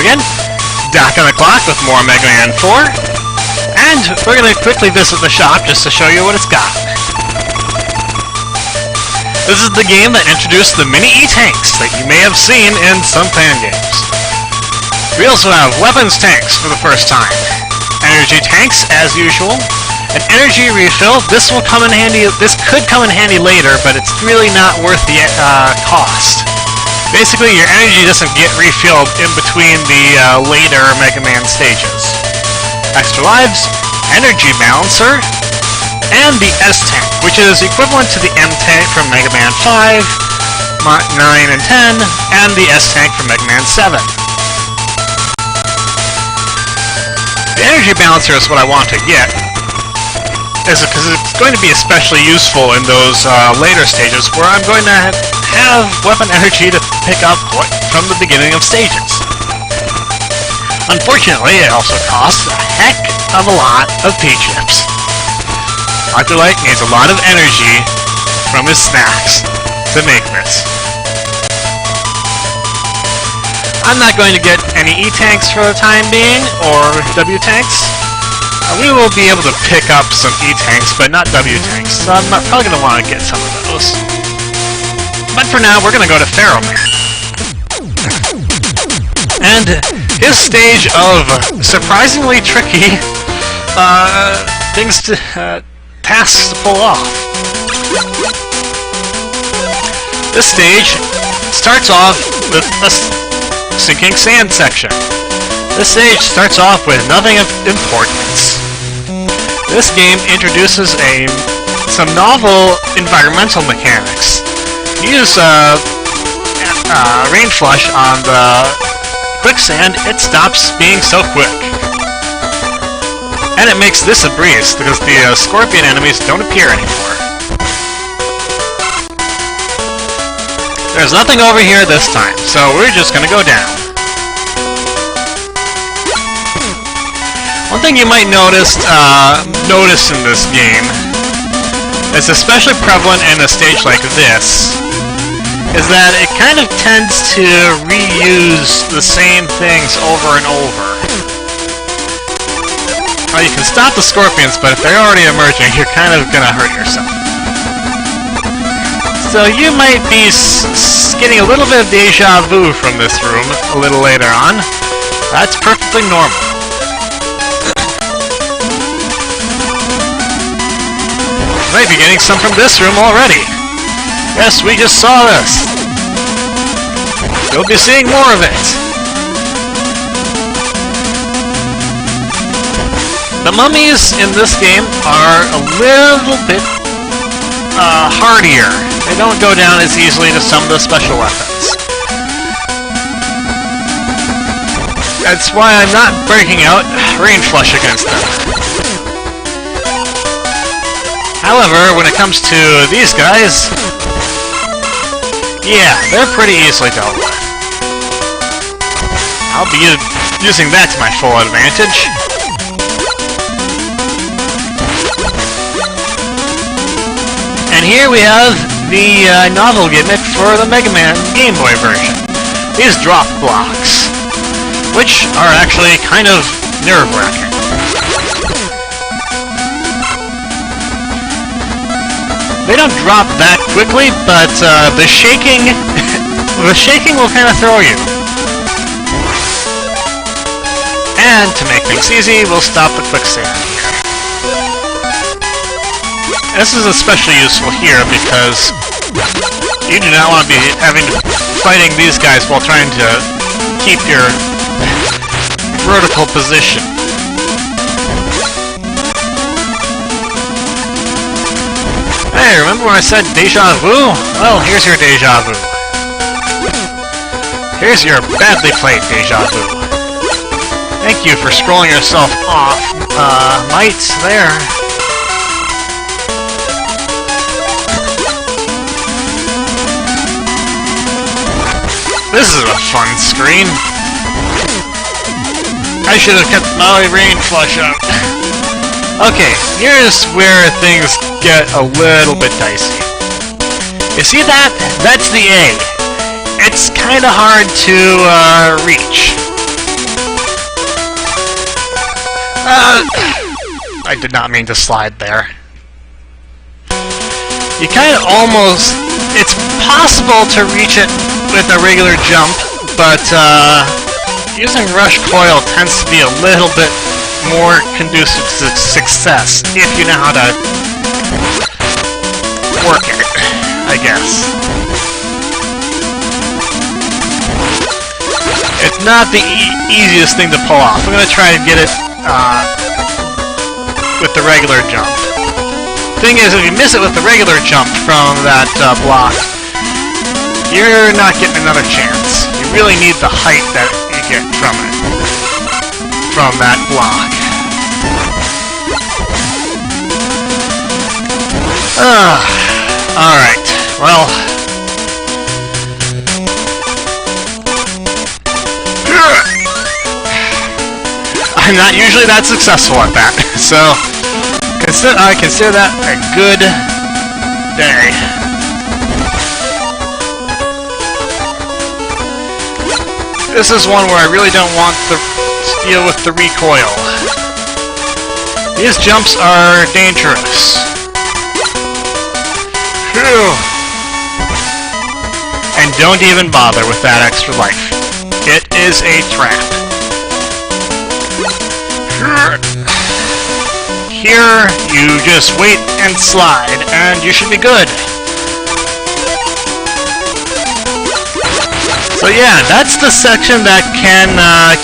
again. Back on the clock with more Mega Man 4. And we're going to quickly visit the shop just to show you what it's got. This is the game that introduced the mini E-tanks that you may have seen in some fan games. We also have weapons tanks for the first time. Energy tanks, as usual. An energy refill. This will come in handy. This could come in handy later, but it's really not worth the cost. Basically, your energy doesn't get refilled in between the later Mega Man stages. Extra lives, energy balancer, and the S-tank, which is equivalent to the M-tank from Mega Man 5, 9, and 10, and the S-tank from Mega Man 7. The energy balancer is what I want to get, because it's going to be especially useful in those later stages where I'm going to have weapon energy to pick up from the beginning of stages. Unfortunately, it also costs a heck of a lot of P-chips. Dr. Light needs a lot of energy from his snacks to make this. I'm not going to get any E-tanks for the time being, or W-tanks. We will be able to pick up some E-tanks, but not W-tanks, so I'm probably going to want to get some of those. But for now, we're going to go to Pharaoh Man. And his stage of surprisingly tricky tasks to pull off. This stage starts off with a sinking sand section. This stage starts off with nothing of importance. This game introduces some novel environmental mechanics. Use rain flush on the quicksand, it stops being so quick. And it makes this a breeze, because the scorpion enemies don't appear anymore. There's nothing over here this time, so we're just gonna go down. One thing you might notice in this game, it's especially prevalent in a stage like this, is that it kind of tends to reuse the same things over and over. Well, you can stop the scorpions, but if they're already emerging, you're kind of gonna hurt yourself. So you might be getting a little bit of deja vu from this room a little later on. That's perfectly normal. You might be getting some from this room already. Yes, we just saw this. You'll be seeing more of it. The mummies in this game are a little bit hardier. They don't go down as easily to some of the special weapons. That's why I'm not breaking out rain flush against them. However, when it comes to these guys, yeah, they're pretty easily dealt with. I'll be using that to my full advantage. And here we have the novel gimmick for the Mega Man Game Boy version. These drop blocks, which are actually kind of nerve-wracking. They don't drop that quickly, but the shaking will kind of throw you. And to make things easy, we'll stop the quicksand here. This is especially useful here because you do not want to be fighting these guys while trying to keep your vertical position. Hey, remember when I said deja vu? Well, here's your deja vu. Here's your badly played deja vu. Thank you for scrolling yourself off, Might, there. This is a fun screen. I should have kept my rain flush up. Okay, here's where things get a little bit dicey. You see that? That's the A. It's kinda hard to reach. I did not mean to slide there. You kind of almost... It's possible to reach it with a regular jump, but using rush coil tends to be a little bit more conducive to success if you know how to work it, I guess. It's not the easiest thing to pull off. I'm going to try to get it with the regular jump. Thing is, if you miss it with the regular jump from that block, you're not getting another chance. You really need the height that you get from it, from that block. Alright, well... I'm not usually that successful at that, so I consider that a good day. This is one where I really don't want to deal with the recoil. These jumps are dangerous. Phew. And don't even bother with that extra life. It is a trap. Here, you just wait and slide, and you should be good. So yeah, that's the section that can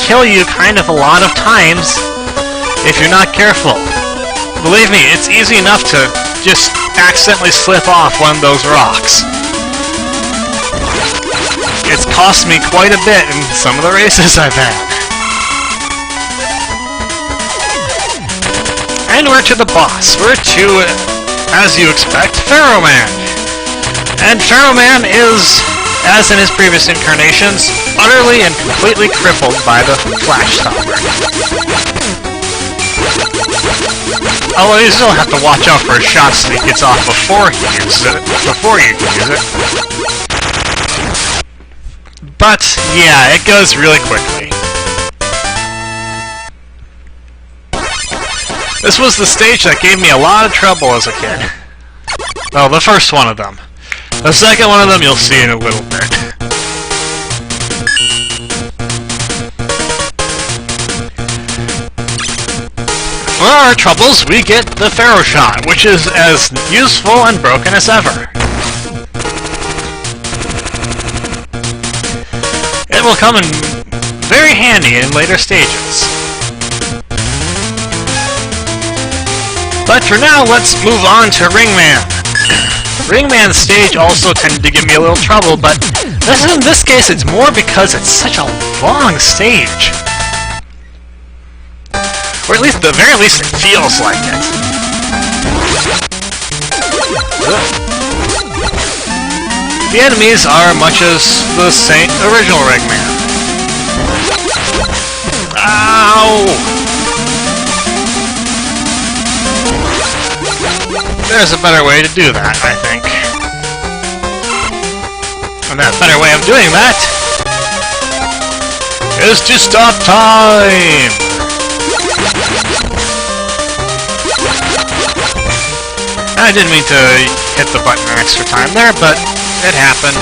kill you kind of a lot of times if you're not careful. Believe me, it's easy enough to just accidentally slip off one of those rocks. It's cost me quite a bit in some of the races I've had. And we're to the boss. We're to, as you expect, Pharaoh Man. And Pharaoh Man is, as in his previous incarnations, utterly and completely crippled by the flash stopper. Although you still have to watch out for shots that he gets off before he uses it, before you can use it. But, yeah, it goes really quickly. This was the stage that gave me a lot of trouble as a kid. Well, the first one of them. The second one of them you'll see in a little bit. For our troubles, we get the Pharaoh Shot, which is as useful and broken as ever. It will come in very handy in later stages. But for now, let's move on to Ringman. Ringman's stage also tended to give me a little trouble, but in this case it's more because it's such a long stage. Or at the very least it feels like it. The enemies are much as the original Ringman. Ow! There's a better way to do that, I think. And that better way of doing that is to stop time! I didn't mean to hit the button an extra time there, but it happened.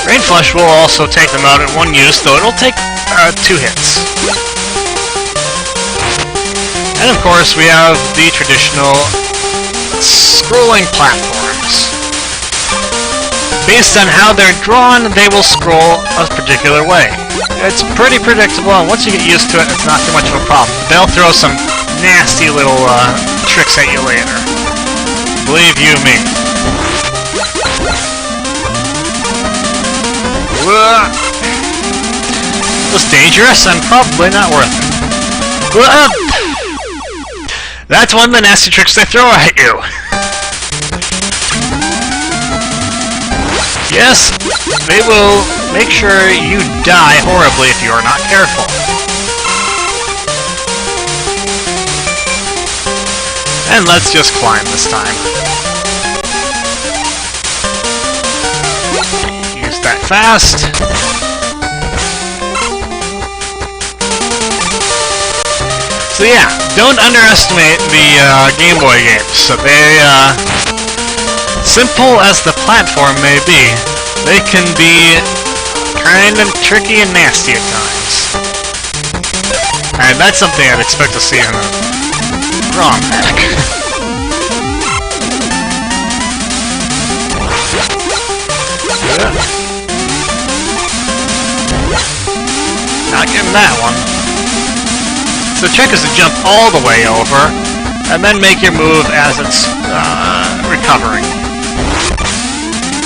Rain Flush will also take them out in one use, though it'll take 2 hits. And of course, we have the traditional scrolling platforms. Based on how they're drawn, they will scroll a particular way. It's pretty predictable, and once you get used to it, it's not too much of a problem. They'll throw some nasty little tricks at you later. Believe you me. It was dangerous and probably not worth it. That's one of the nasty tricks they throw at you. Yes, they will make sure you die horribly if you are not careful. And let's just climb this time. Use that fast. So yeah, don't underestimate the Game Boy games. They, simple as the platform may be, they can be kind of tricky and nasty at times. And that's something I'd expect to see in a ROM pack. Not getting that one. So the trick is to jump all the way over, and then make your move as it's recovering.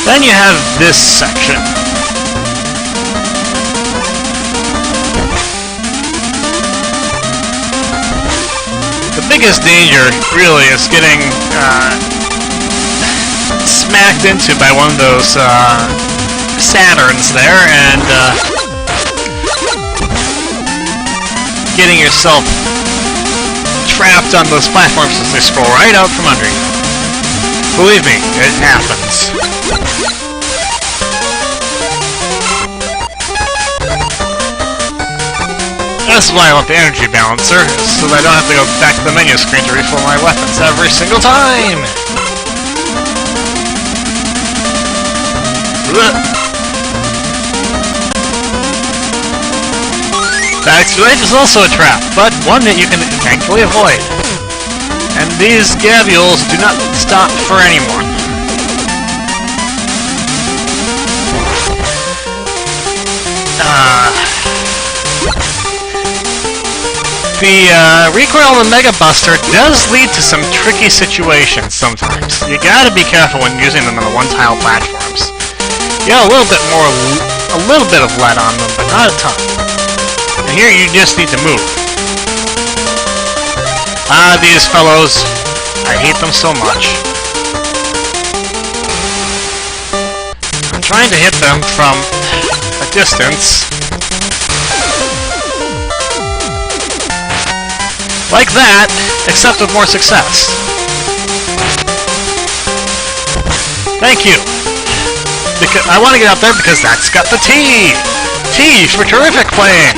Then you have this section. The biggest danger, really, is getting smacked into by one of those Saturns there, and getting yourself trapped on those platforms as they scroll right out from under you. Believe me, it happens. That's why I want the energy balancer, so that I don't have to go back to the menu screen to refill my weapons every single time! Back's Life is also a trap, but one that you can thankfully avoid. And these gavules do not stop for anyone. The recoil of the Mega Buster does lead to some tricky situations sometimes. You gotta be careful when using them on the one-tile platforms. You got a little bit of lead on them, but not a ton. And here you just need to move. These fellows, I hate them so much. I'm trying to hit them from a distance. Like that, except with more success. Thank you. Because I want to get up there because that's got the T! T for terrific playing!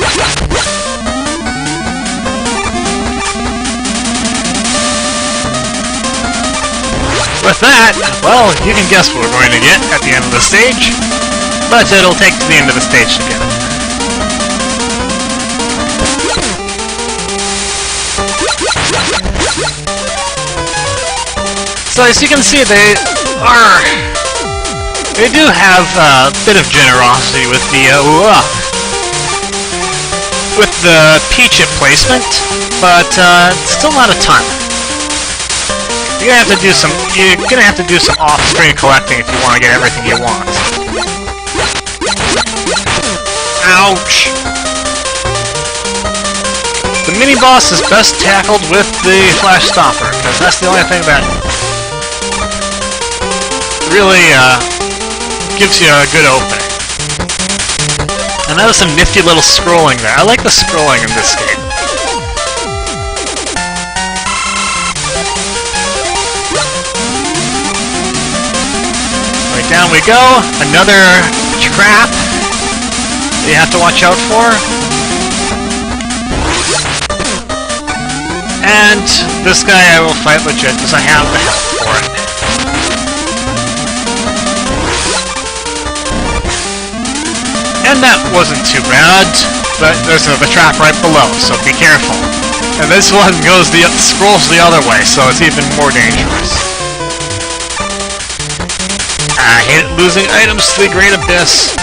With that, well, you can guess what we're going to get at the end of the stage, but it'll take to the end of the stage to get it. So as you can see, they do have a bit of generosity with the Peach-It placement, but still not a ton. You're gonna have to do some off-screen collecting if you want to get everything you want. Ouch! The mini-boss is best tackled with the Flash Stopper, because that's the only thing that really gives you a good opening. And that was some nifty little scrolling there. I like the scrolling in this game. Right, down we go. Another trap that you have to watch out for. And this guy I will fight legit because I have the health for it. And that wasn't too bad, but there's another trap right below, so be careful. And this one scrolls the other way, so it's even more dangerous. I hate losing items to the Great Abyss.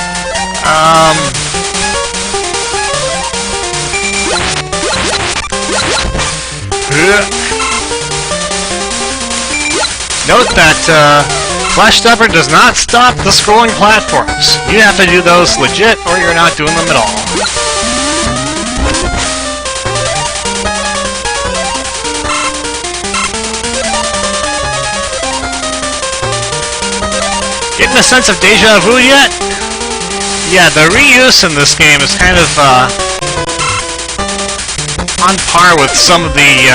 Note that Flash Stopper does not stop the scrolling platforms. You have to do those legit or you're not doing them at all. Getting a sense of deja vu yet? Yeah, the reuse in this game is kind of on par with some of the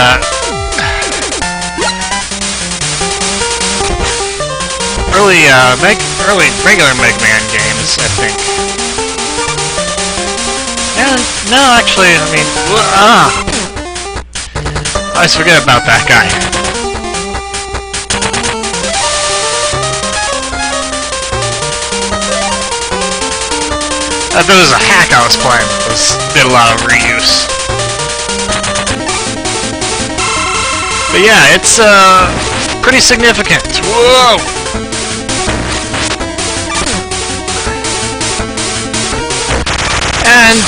early regular Mega Man games, I think. And no, actually, I mean, I always forget about that guy. There was a hack I was playing that did a lot of reuse. But yeah, it's pretty significant. Whoa! And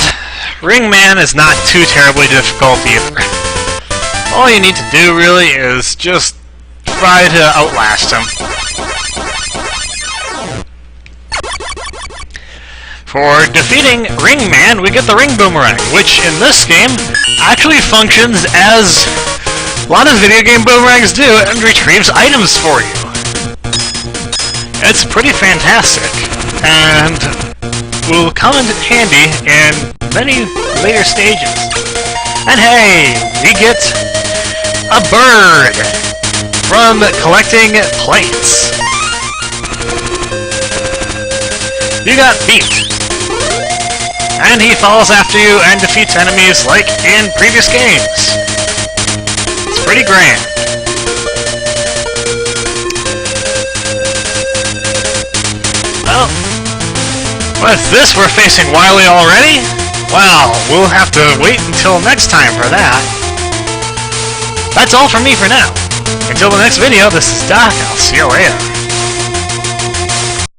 Ringman is not too terribly difficult either. All you need to do really is just try to outlast him. For defeating Ringman, we get the Ring Boomerang, which in this game actually functions as a lot of video game boomerangs do and retrieves items for you. It's pretty fantastic, and will come in handy in many later stages. And hey, we get a bird from collecting plates. You got beat. And he follows after you and defeats enemies like in previous games. It's pretty grand. Well, with this we're facing Wily already? Well, we'll have to wait until next time for that. That's all from me for now. Until the next video, this is Doc. I'll see you later.